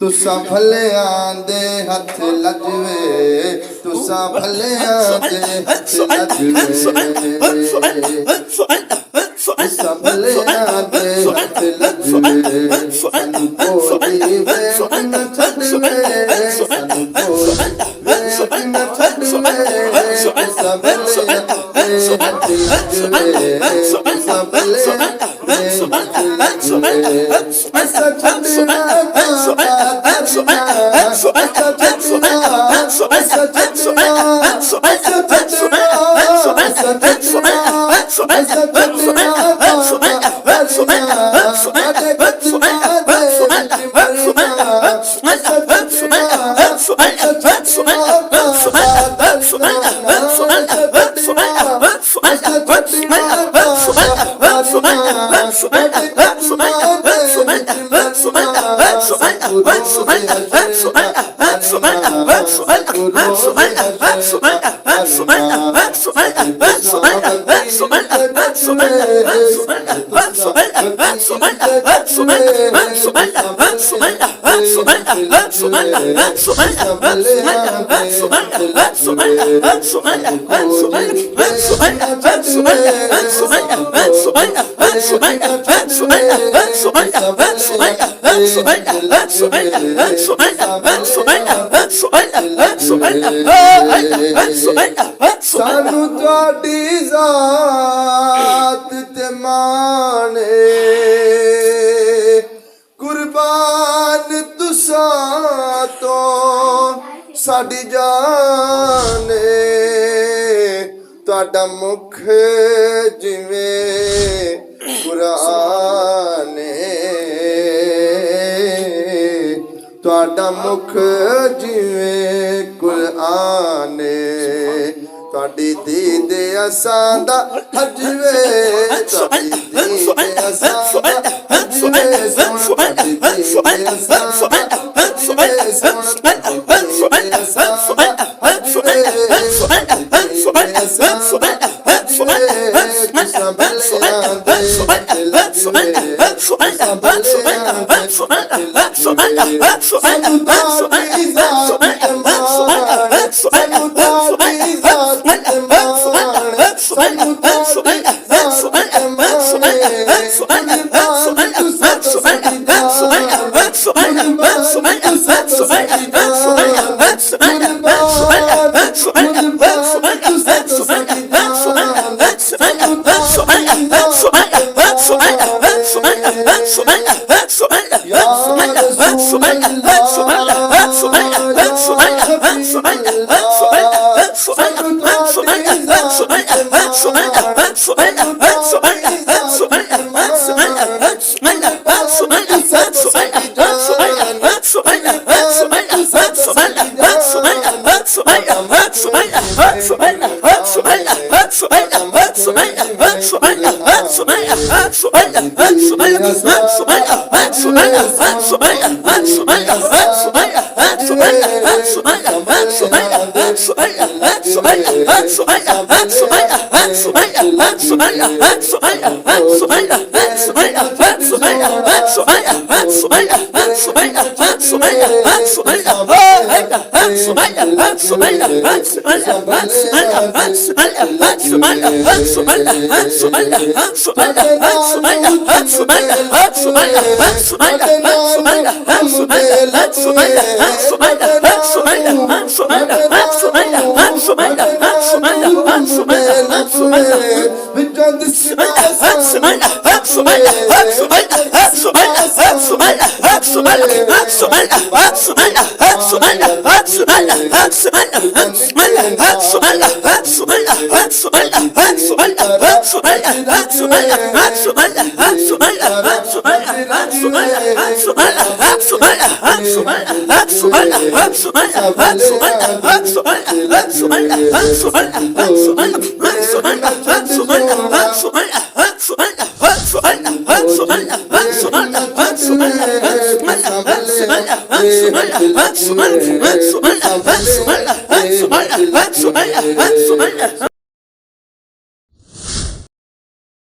तुसा भलियां दे हथ लजवे तुसा भलियां दे हथ लजवे तुसा भलियां दे हथ लजवे सानू कोई वे न छड़वे सानू कोई वे न छड़वे तुसा भलियां दे हथ लजवे तुसा भलियां दे हथ लजवे ऐसा छड़ना सानू तुहाडी जात ते माने कुर्बान तुसा तो साडी जाने तुहाडा मुख जिवें कुरान तुहाडा मुख जिवें कुरान तुहाडी दीद असां दा हजवे तुहाडी दीद असां दा हजवे सोण तुहाडी दीद असां दा हजवे सोण तुहाडी दीद असां दा हजवे तुसा भलियां दे हथ लजवे तुसा भलियां दे हथ लजवे सानू तुहाडी जात ते मान सानू तुहाडी जात ते मान सानू तुहाडी जात ते मान कुर्बान तुसा तो साडी जान कुर्बान तुसा तो साडी जान कुर्बान तुसा तो साडी जान सानू तुहाडी या रसूल अल्लाह